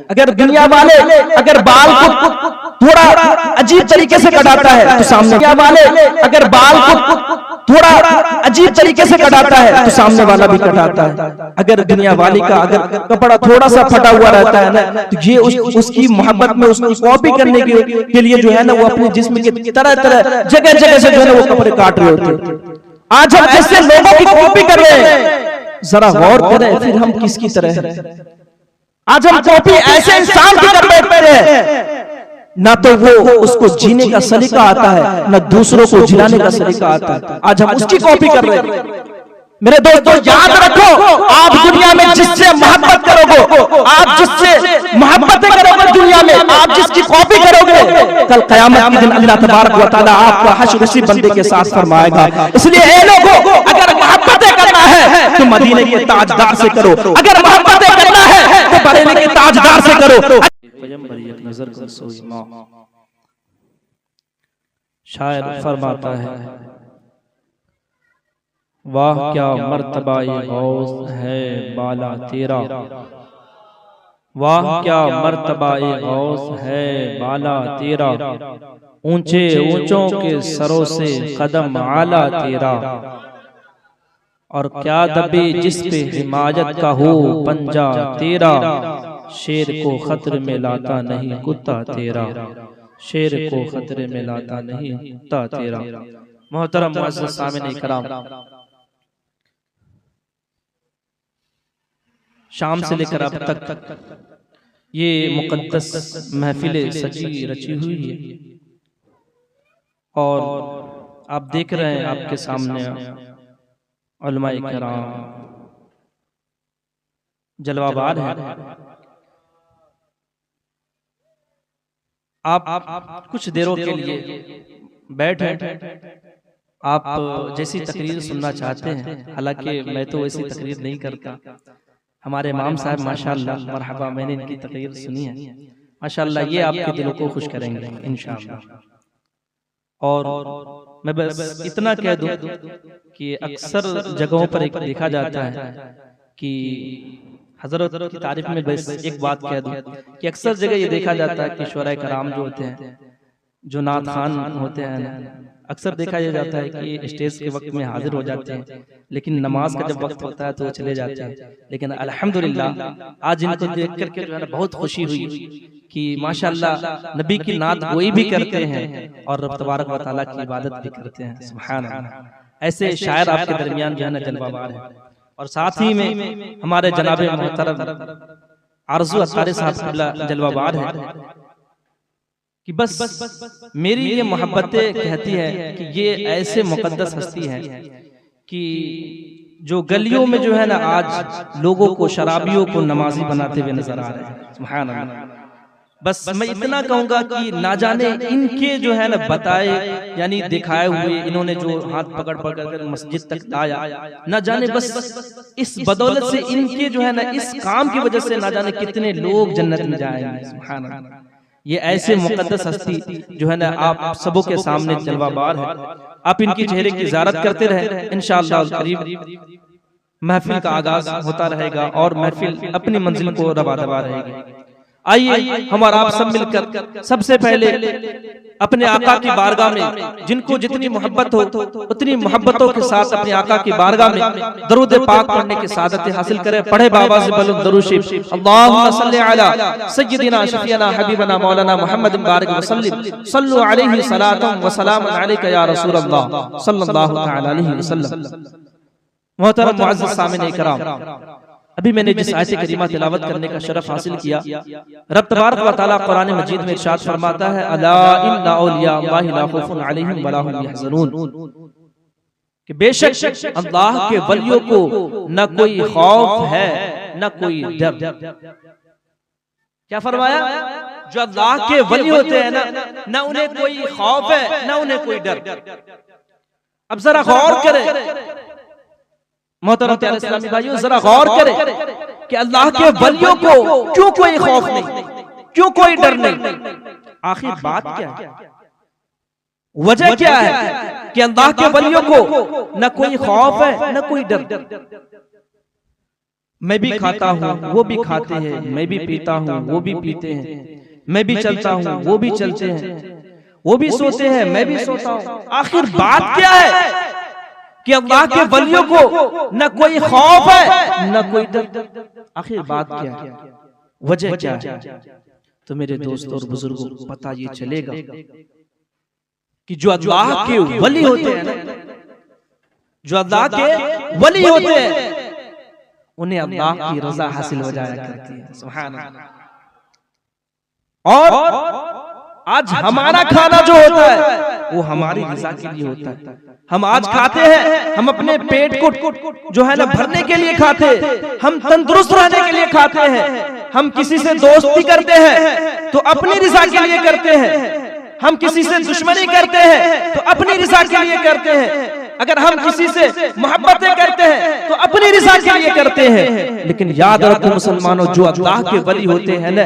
अगर दुनिया वाले अगर बाल को थोड़ा अजीब तरीके से कटाता है तो सामने वाले अगर बाल को थोड़ा अजीब तरीके से कटाता है तो सामने वाला भी कटाता है। अगर दुनिया वाली का अगर कपड़ा थोड़ा सा फटा हुआ रहता है ना तो ये उसकी मोहब्बत में उसकी कॉपी करने के लिए जो है ना वो अपने जिस्म के तरह तरह जगह जगह से जो है ना वो कपड़े काट रहे होते हैं। आज हम ऐसे लोगों की कॉपी कर रहे हैं, जरा गौर करें फिर हम किसकी तरह हैं। आज हम कॉपी ऐसे इंसान की कर बैठते हैं, ना तो वो उसको जीने का सलीका आता है ना दूसरों को जिलाने का सलीका आता है। आज हम उसकी कॉपी कर रहे हैं। मेरे दोस्तों याद रखो, आप दुनिया में जिससे मोहब्बत करोगे, आप जिससे मोहब्बत करोगे दुनिया में, आप जिसकी कॉपी करोगे, कल क़यामत के दिन अल्लाह तबारक व तआला आपको हश्र नसीब बंदे के साथ फरमाएगा। इसलिए ए लोगों, अगर मोहब्बत करना है तो मदीने के ताजदार से करो, अगर मोहब्बत करना है तो बरेली के ताजदार से करो। शायर फरमाता है, वाह क्या मर्तबा-ए गौस है बाला तेरा, वाह क्या मर्तबा-ए गौस है बाला तेरा, ऊंचे ऊंचों के सरों से कदम आला तेरा, और क्या दबे जिस पे हिमायत का हो पंजा तेरा, शेर को खतरे में लाता नहीं कुत्ता तेरा, शेर को खतरे में लाता नहीं कुत्ता तेरा। मोहतरम मुअज़्ज़ज़ सामिन इकराम, शाम से लेकर अब तक ये मुक़द्दस महफिल सजी रची हुई है और आप देख रहे हैं आपके सामने उलमाए किराम जलवाबार है। आप कुछ देरों के लिए बैठे, आप जैसी तकरीर सुनना चाहते हैं, हालांकि मैं तो वैसी तकरीर नहीं करता। हमारे इमाम साहब माशाअल्लाह मरहबा, मैंने इनकी तकरीर सुनी है माशाअल्लाह, ये आपके दिलों को खुश करेंगे इंशाअल्लाह। और मैं बस इतना कह दूं कि अक्सर जगहों पर एक देखा जाता है कि हजरत की तारीफ में बस एक बात कह दूं कि अक्सर जगह ये देखा जाता है कि शुअरा कराम जो होते हैं, जो नात खान होते हैं, अक्सर देखा यह जाता है कि स्टेज के वक्त में हाजिर हो जाते हैं, लेकिन नमाज का जब वक्त होता है तो वो चले जाते हैं। लेकिन अल्हम्दुलिल्लाह आज इनको देख करके जो है बहुत खुशी हुई कि माशाअल्लाह नबी की नात गोई भी करते हैं और रब तबारक व तआला की इबादत भी करते हैं। सुभान अल्लाह, ऐसे शायर आपके दरमियान जो है ना जलवाबार है। और साथ ही में हमारे जनाबे मोहतरम आरज़ू अत्तारी साहब जलवाबार है कि बस मेरी ये मोहब्बतें कहती है कि ये ऐसे मुकद्दस हस्ती है कि जो गलियों में जो है ना आज लोगों को, शराबियों को नमाजी बनाते हुए नजर आ रहे हैं। सुभान अल्लाह। बस मैं इतना कहूंगा कि ना जाने इनके जो है ना बताए यानी दिखाए हुए, इन्होंने जो हाथ पकड़ पकड़ कर मस्जिद तक लाया, ना जाने बस इस बदौलत से इनके जो है ना इस काम की वजह से ना जाने कितने लोग जन्नत में जाएंगे। सुभान अल्लाह। ये ऐसे मुकद्दस हस्ती जो है ना आप सबों के सामने जलवाबार है। आप इनकी चेहरे की ज़ियारत करते रहे, इंशाअल्लाह करीब महफिल का आगाज होता रहेगा और महफिल अपनी मंजिल को रवा दवा रहेगी। आइए हम और आप सब मिलकर सबसे पहले अपने आका की बारगाह में, जिनको जितनी मोहब्बत हो उतनी मोहब्बतों के साथ अपने आका की बारगाह में दरूद पाक पढ़ने की सादत हासिल करें। पढ़े बाबा से बुलंद दरूद शरीफ, अल्लाहुम्मा सल्ली अला सय्यिदिना शफीना हबीबना मौलाना मुहम्मद बारिक वसल्लम, सल्लु अलैहि सलातम व सलाम अलैका या रसूल अल्लाह सल्लल्लाहु तआला अलैहि वसल्लम। मोहतरम मुअज़्ज़ज़ सामिन इकराम, अभी मैंने जिस आयत करीमा तिलावत करने का शरफ हासिल किया, रब तबारक व तआला कुरान मजीद में इरशाद फरमाता है, अला इन्ना औलिया अल्लाहि ला खौफुन अलैहिम वला हुम यहज़नून, कि बेशक अल्लाह के वलियों को न कोई खौफ है न कोई डर। क्या फरमाया? जो अल्लाह के वली होते हैं ना, न उन्हें कोई खौफ है न उन्हें कोई डर। अब जरा गौर करें मोहतरम प्यारे इस्लामी भाइयों, जरा गौर करें कि अल्लाह के वलियों को क्यों कोई खौफ नहीं, क्यों कोई डर नहीं। आखिर बात क्या है, वजह क्या है कि अल्लाह के वलियों को न कोई खौफ है न कोई डर। मैं भी खाता हूँ वो भी खाते हैं, मैं भी पीता हूँ वो भी पीते हैं, मैं भी चलता हूँ वो भी चलते हैं, वो भी सोते हैं मैं भी सोता हूँ। आखिर बात क्या है कि अल्लाह के वलियों को न कोई खौफ है न कोई डर? आखिर बात क्या है, वजह क्या है? तो मेरे दोस्तों और बुजुर्गों पता ये चलेगा कि जो अल्लाह के वली होते हैं ना, जो अल्लाह के वली होते हैं, उन्हें अल्लाह की रजा हासिल हो जाया करती है। सुभान अल्लाह। और आज हमारा खाना जो होता है वो हमारी रजा के लिए होता है। हम आज खाते हैं, हम अपने पेट को जो है ना भरने के लिए खाते हैं, हम तंदुरुस्त रहने के लिए खाते हैं। हम किसी से दोस्ती करते हैं तो अपनी रजा के लिए करते हैं, हम किसी से दुश्मनी करते हैं तो अपनी रजा के लिए करते हैं। अगर हम किसी से मोहब्बतें करते हैं तो अपनी रजा के लिए करते हैं। लेकिन याद रखो मुसलमानों, जो अल्लाह के वली होते हैं ना,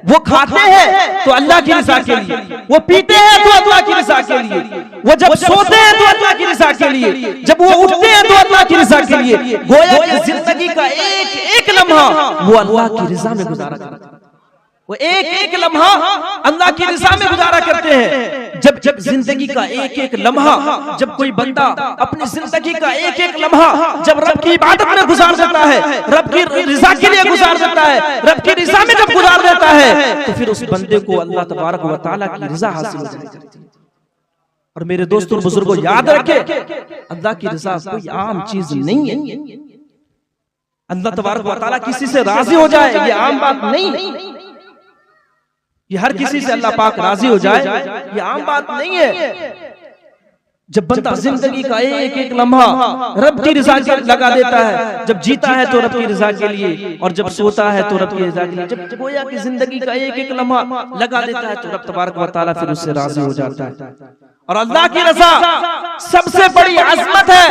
वो खाते हैं तो अल्लाह की रजा के लिए, वो पीते हैं तो अल्लाह की रजा के लिए, वो जब सोते हैं तो अल्लाह की रजा के लिए, जब वो उठते हैं तो अल्लाह की रजा के लिए। गोया कि जिंदगी का एक एक लम्हा वो अल्लाह की रजा में गुजारा करते हैं, वो एक एक लम्हा अल्लाह की रजा में गुजारा करते हैं। जब जब जिंदगी का एक एक लम्हा, जब कोई बंदा अपनी जिंदगी का एक एक लम्हा जब रब की इबादत में गुजार देता है, रब की रजा के लिए गुजार देता है, रब की रजा में जब गुजार देता है, तो फिर उस बंदे को अल्लाह तबारक व तआला की रजा हासिल हो जाती है। और मेरे दोस्तों बुजुर्गों याद रखे, अल्लाह की रजा कोई आम चीज नहीं है। अल्लाह तबारक व तआला किसी से राजी हो जाए ये आम बात नहीं, ये हर किसी से अल्लाह पाक राजी हो जाए ये आम बात नहीं है। जब बंदा जिंदगी का एक एक लम्हा रब की रजा के लगा देता है, जब जीता है तो रब की रजा के लिए, और जब सोता है तो रब की रजा के लिए, जब गोया कि जिंदगी का एक एक लम्हा लगा देता है तो रब तबारक व तआला फिर उससे राजी हो जाता है। और अल्लाह की रजा सबसे बड़ी अजमत है।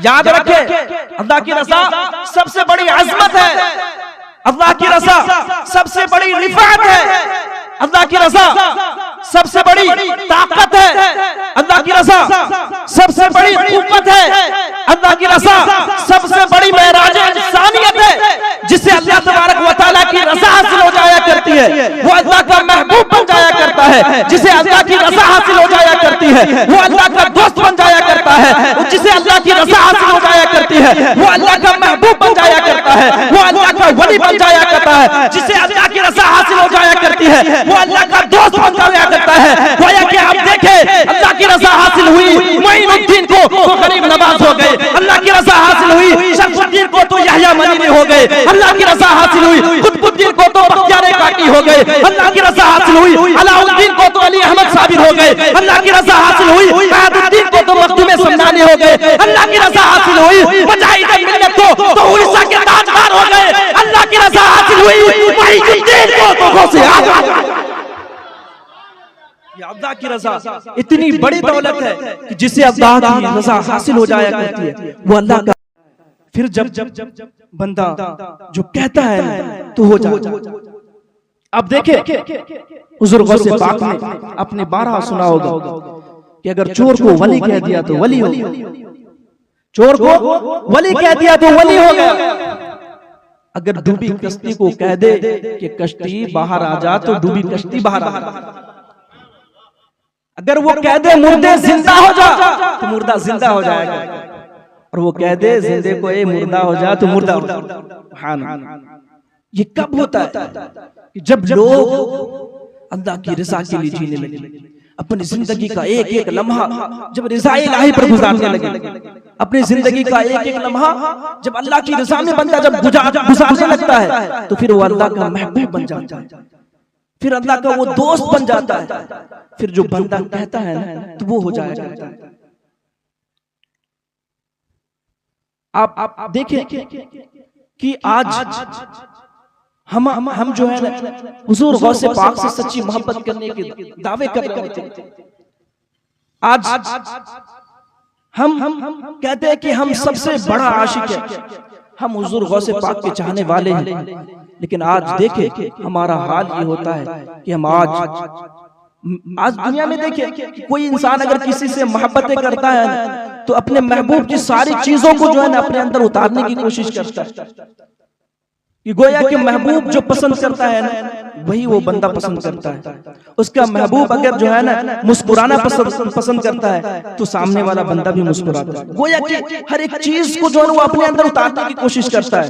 याद रखे, अल्लाह की रजा सबसे बड़ी अजमत है, अल्लाह की रजा सबसे बड़ी रिफात है, अल्लाह की रजा सबसे बड़ी ताकत है, अल्लाह की रजा सबसे बड़ी कुव्वत है, अल्लाह की रजा सबसे बड़ी मेराज इंसानियत है। जिसे अल्लाह तबारक व तआला की रजा हासिल हो जाया करती है वो अल्लाह का महबूब बन जाया करता है। जिसे अल्लाह की रजा हासिल हो जाया करती है वो अल्लाह का दोस्त बन जाया करता है। जिसे अल्लाह की रजा हासिल हो जाया करती है वो अल्लाह का महबूब बन जाया करता है, वो अल्लाह का वली बन जाया करता है। जिसे अल्लाह की रजा हासिल हो जाया करती है वो अल्लाह का दोस्त बन जाया करता है। गोया कि आप देखें, अल्लाह की रजा हासिल हुई मोइनुद्दीन को तो गरीब नवाज हो गए, अल्लाह की रजा हासिल हुई शरफुद्दीन को तो यहया मदीनी हो गए, अल्लाह की रजा हासिल हुई कुतुबुद्दीन को तो बख्तियार काकी हो गए, अल्लाह की रजा हासिल हुई अलाउद्दीन को तो अली अहमद साबिर हो गए, अल्लाह की रजा हासिल हुई अहदुद्दीन को तो मखदूम समदानी हो गए, अल्लाह की रजा हासिल हुई मुजाहिद मिल्लत को तो उड़ीसा के ताजदार हो गए, अल्लाह की रजा हासिल हुई मुईनुद्दीन को तो गौसे आजम। अल्लाह की रजा इतनी बड़ी दौलत है कि जिसे अल्लाह की रजा हासिल हो जाया करती है वो अल्लाह का। फिर जब बंदा जो कहता है तो हो जाता। अब देखे हुजूर गौसे पाक ने अपने 12 सुना होगा कि अगर चोर को वली कह दिया तो वली हो गया, चोर को वली कह दिया तो वली हो गया। अगर डूबी कश्ती को कह दे कि कश्ती बाहर आ जा तो डूबी कश्ती बाहर आ जा। अगर वो कह दे मुर्दे जिंदा हो जा तो मुर्दा जिंदा हो जाएगा, और वो कह दे जिंदे को ए मुर्दा हो जा तो मुर्दा हो जाएगा। ये कब होता है कि जब लोग अल्लाह की रजा के लिए जीने लगे, अपनी जिंदगी का एक एक लम्हा जब रज़ा इलाही पर गुजारने लगे, अपनी जिंदगी का एक एक लम्हा जब अल्लाह की रजा में बंदा जब गुजारने लगता है तो फिर वो अल्लाह का महबूब बन जाता है, फिर अल्लाह का वो दोस्त बन जाता है। फिर जो बंदा कहता है ना तो वो हो जाया करता है। आप देखें कि आज हम जो है ना हुजूर गौसे पाक से सच्ची मोहब्बत करने के दावे कर रहे थे। आज हम कहते हैं कि हम सबसे बड़ा आशिक है, हम हुजूर गौसे पाक के चाहने वाले हैं, लेकिन आज देखे हमारा हाल ये होता है कि हम आज दुनिया में देखे कोई इंसान अगर किसी से मोहब्बतें करता है तो अपने महबूब की सारी चीजों को जो है ना अपने अंदर उतारने की कोशिश करता है। कि गोया कि महबूब जो पसंद करता है ना वही वो बंदा पसंद करता है। उसका महबूब अगर जो है ना मुस्कुराना पसंद करता है तो सामने वाला बंदा भी मुस्कुराता है। गोया कि हर एक चीज को जो है वो अपने अंदर उतारने की कोशिश करता है।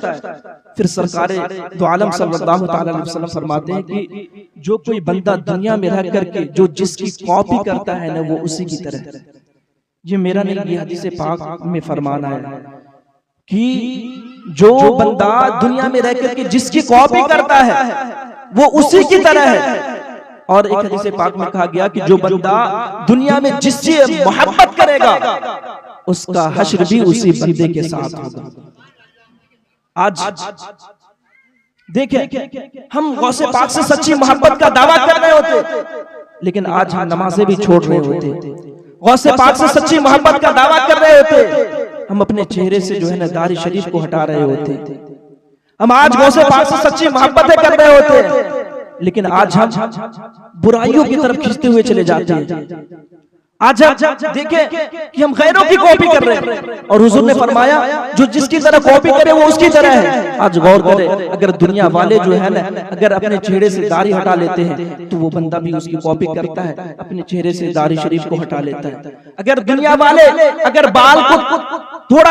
फिर सरकार दो आलम सल्लल्लाहु अलैहि वसल्लम फरमाते हैं कि जो कोई बंदा दुनिया में रह करके जो जिसकी कॉपी करता है ना वो उसी की तरह। ये मेरा नहीं, ये हदीस पाक में फरमान आया कि जो बंदा दुनिया में रह करके जिसकी कॉपी करता है वो उसी की तरह है। और एक हदीस पाक में कहा गया कि जो बंदा दुनिया में जिससे मोहब्बत करेगा उसका हश्र भी उसी बंदे के साथ होगा। आज देखें, हम गौसे पाक से सच्ची मोहब्बत का दावा कर रहे होते, लेकिन आज हम नमाजें भी छोड़ रहे होते। गौसे पाक से सच्ची मोहब्बत का दावा कर रहे होते, हम अपने चेहरे से जो है ना दाढ़ी शरीफ को हटा रहे होते। हम आज गौसे पाक से सच्ची मोहब्बतें कर रहे होते, लेकिन आज हम बुराइयों की तरफ खींचते हुए चले जाते हैं। आज देखें कि हम गैरों की कॉपी कर रहे हैं और हुजूर ने फरमाया जो जिसकी तरह कॉपी करे वो उसकी तरह है। आज गौर करें, अगर दुनिया वाले जो है ना अगर अपने चेहरे से दाढ़ी हटा लेते हैं तो वो बंदा भी उसकी कॉपी करता है, अपने चेहरे से दाढ़ी शरीफ को हटा लेता है। अगर दुनिया वाले अगर बाल को थोड़ा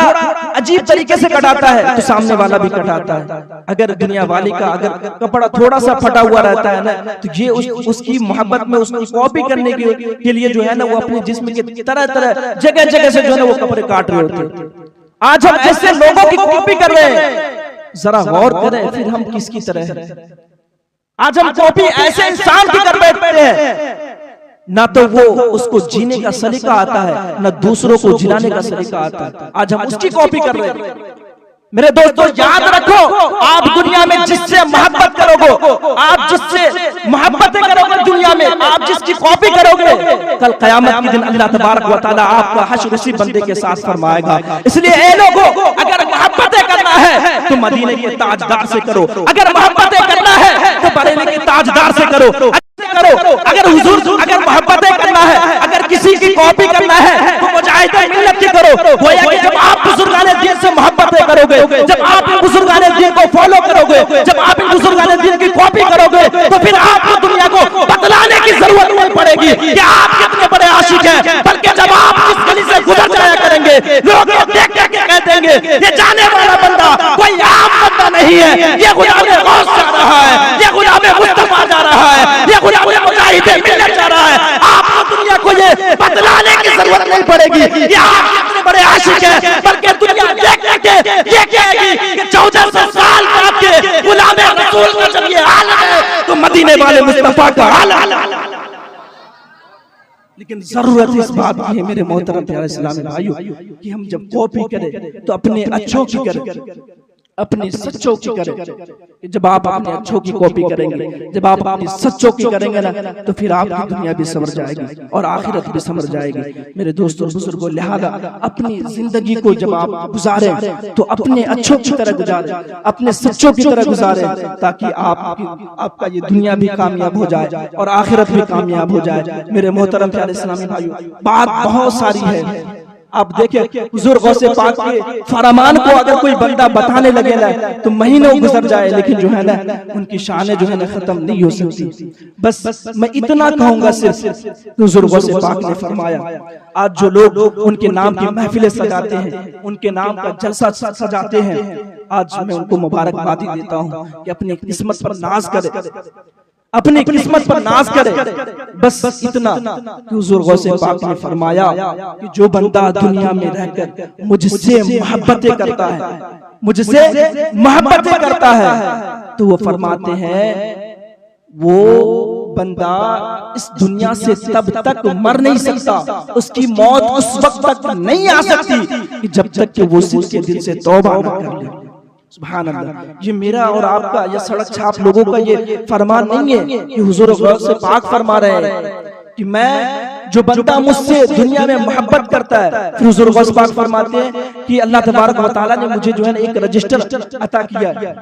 अजीब तरीके से कटाता है तो सामने वाला भी कटाता है। अगर दुनिया वाले का अगर कपड़ा थोड़ा सा फटा हुआ रहता है ना तो ये उसकी मोहब्बत में उसकी कॉपी करने के लिए जो है ना वो अपने जिस्म के तरह तरह जगह जगह से जो है वो कपड़े काट रहे होते। आज हम ऐसे लोगों की कॉपी कर रहे हैं, जरा गौर करें फिर हम किसकी तरह हैं। आज हम कॉपी ऐसे इंसान की कर बैठते हैं, ना तो वो उसको जीने का सलीका आता है ना दूसरों को जिलाने का सलीका आता है। आज हम उसकी कॉपी कर रहे हैं। मेरे दोस्तों याद रखो, आप दुनिया में जिससे मोहब्बत करोगे, आप जिससे मोहब्बतें करोगे दुनिया में, आप जिसकी कॉपी करोगे, कल कयामत के दिन अल्लाह तबारक व तआला आपका हश्र उसी बंदे के साथ फरमाएगा। इसलिए ए लोगों, अगर मोहब्बतें करना है तो मदीने के ताजदार से करो, अगर मोहब्बतें करना है तो बरेली के ताजदार से करो। अगर हुजूर अगर मोहब्बतें करना है, अगर किसी की कॉपी करना है तो मुजाहिदे मिल्लत की करो। गोया कि जब आप बुजुर्गाने दीन से मोहब्बतें करोगे, जब आप बुजुर्गाने दीन को फॉलो करोगे, जब आप बुजुर्गाने दीन की कॉपी करोगे तो फिर आपको दुनिया को बतलाने की जरूरत नहीं पड़ेगी कि आप कितने बड़े आशिक हैं। बल्कि जब आप इस गली से गुजर जाया करेंगे, लोग देख के कह देंगे ये जाने वाला बंदा कोई आम बंदा नहीं है, ये गुलाम गौस जा रहा है, ये गुलाम मुस्तफा जा रहा है, ये गुलाम मुजाहिदे मिल्लत जा रहा है। आपको दुनिया को ये बतलाने की जरूरत नहीं पड़ेगी कि आप कितने बड़े आशिक हैं, बल्कि दुनिया देख के ये कहेगी कि 1400 साल बाद के गुलाम रसूल का जब ये हाल है तो मदीने वाले मुस्तफा का हाल है। लेकिन जरूरत इस बात की है मेरे मोहतरम प्यारे इस्लामी भाइयों कि हम जब कॉपी करें तो अपने अच्छों की करें, अपनी सच्चों की करें। जब आप अपने अच्छों की कॉपी करेंगे, जब आप अपनी सच्चों की करेंगे ना तो फिर आपकी दुनिया भी संवर जाएगी और आखिरत भी संवर जाएगी। मेरे दोस्तों बुजुर्गों, लिहाजा अपनी जिंदगी को जब आप गुजारें तो अपने अच्छों की तरह गुजारें, अपने सच्चों की तरह गुजारें, ताकि आपका ये दुनिया भी कामयाब हो जाए और आखिरत भी कामयाब हो जाए। मेरे मोहतरम प्यारे इस्लामी भाइयों, बात बहुत सारी है। आप देखें हुजूर गौसे पाक के फरमान को अगर कोई बंदा बताने लगे ना तो महीनों गुजर जाए, लेकिन जो है ना उनकी शान जो है ना खत्म नहीं हो सकती। बस मैं इतना कहूंगा सिर्फ हुजूर गौसे पाक ने फरमाया, आज जो लोग उनके नाम की महफिलें सजाते हैं, उनके नाम का जलसा सजाते हैं, आज मैं उनको मुबारकबादी देता हूँ कि अपनी किस्मत पर नाज करें, अपनी किस्मत पर नाज करे। बस इतना कि हुजूर गौसे पाक ने फरमाया कि जो बंदा दुनिया में रहकर मुझसे मोहब्बतें करता है, मुझसे मोहब्बतें करता है, तो वो फरमाते हैं वो बंदा इस दुनिया से तब तक मर नहीं सकता, उसकी मौत उस वक्त तक नहीं आ सकती कि जब तक कि वो उसके दिल से तौबा न कर ले। सुभान अल्लाह, ये मेरा और आपका ये सड़क छाप लोगों का ये फरमान नहीं है कि हुजूर गौसे पाक फरमा रहे हैं कि मैं जो बंदा मुझसे दुनिया में मोहब्बत करता है, फिर हुजूर गौसे पाक फरमाते हैं कि अल्लाह तबारक व तआला ने मुझे जो है ना एक रजिस्टर अता किया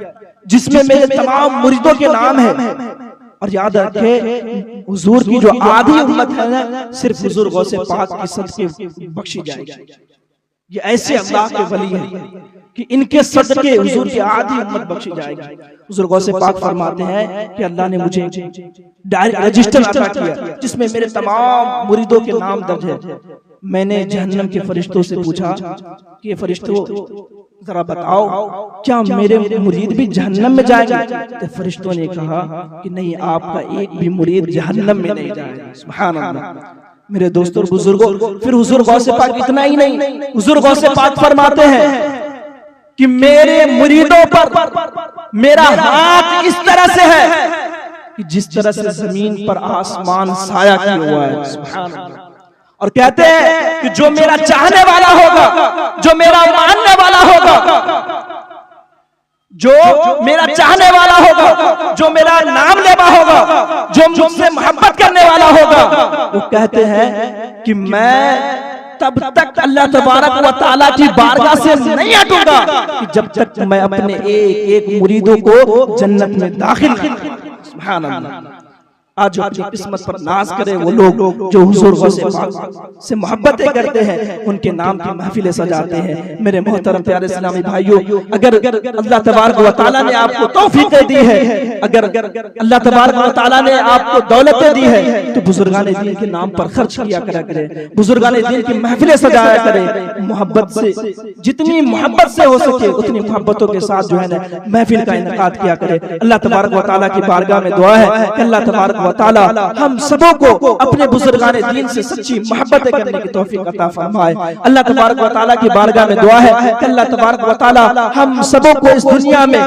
जिसमें मेरे तमाम मुरीदों के नाम है। और याद रखे हुजूर की जो आधी उम्मत है ना सिर्फ हुजूर गौसे पाक की सदके बख्शी जाएगी। ये ऐसे अल्लाह के वली हैं कि इनके सदके हुजूर की आधी उम्मत बख्शी जाएगी। हुजूर गौसे पाक फरमाते हैं कि अल्लाह ने मुझे डायरेक्ट रजिस्टर अता किया जिसमें मेरे तमाम मुरीदों के नाम दर्ज है। मैंने जहन्नम के फरिश्तों से पूछा कि फरिश्तों जरा बताओ क्या मेरे मुरीद भी जहन्नम में जाएंगे? तो फरिश्तों ने कहा कि नहीं, आपका एक भी मुरीद जहन्नम में नहीं जाएगा। सुभान अल्लाह। मेरे दोस्तों और बुजुर्गों, फिर हुजूर गौसे पाक इतना ही नहीं, हुजूर गौसे पाक फरमाते हैं कि मेरे मुरीदों पर मेरा हाथ इस तरह से है कि जिस तरह से जमीन पर आसमान साया किया हुआ है। सुभान अल्लाह। और कहते हैं कि जो मेरा चाहने वाला होगा, जो मेरा मानने वाला होगा, जो मेरा चाहने वाला होगा, जो मेरा नाम लेवा होगा, जो मुझसे मोहब्बत करने वाला होगा, वो कहते हैं कि मैं तब तक अल्लाह तबारक व तआला की बारगाह से नहीं हटूंगा कि जब तक मैं अपने एक एक मुरीदों को जन्नत में दाखिल नहीं करूं। सुभान अल्लाह। आज अपनी किस्मत पर नाज करे वो लोग जो हुजूर गौसे पाक से मोहब्बतें करते हैं, उनके नाम की महफिलें सजाते हैं। मेरे मोहतरम प्यारे इस्लामी भाइयों, अगर अल्लाह तबारक व तआला ने आपको तौफीकें दी है, अगर अल्लाह तबारक व तआला ने आपको दौलतें दी है, तो बुजुर्गान दीन के नाम पर खर्च किया करा करें, बुजुर्गान दीन की महफिलें सजाया करें। मोहब्बत से, जितनी मोहब्बत से हो सके उतनी मोहब्बतों के साथ जो है ना महफिल का इनेकाद किया करें। अल्लाह तबारक व तआला की बारगाह में दुआ है कि अल्लाह तबारक व तआला हम सबों को अपने बुजुर्गाने दीन से सच्ची मोहब्बतें करने की तौफीक अता फरमाए। अल्लाह तबारक व तआला की बारगाह में दुआ है कि अल्लाह तबारक व तआला हम सबों को इस दुनिया में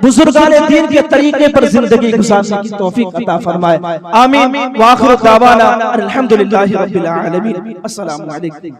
बुजुर्गाने दीन के तरीके पर जिंदगी गुजारने की तौफीक अता फरमाए। आमीन। व आखिर दावाना अल्हम्दुलिल्लाहि रब्बिल आलमीन। अस्सलामु अलैकुम।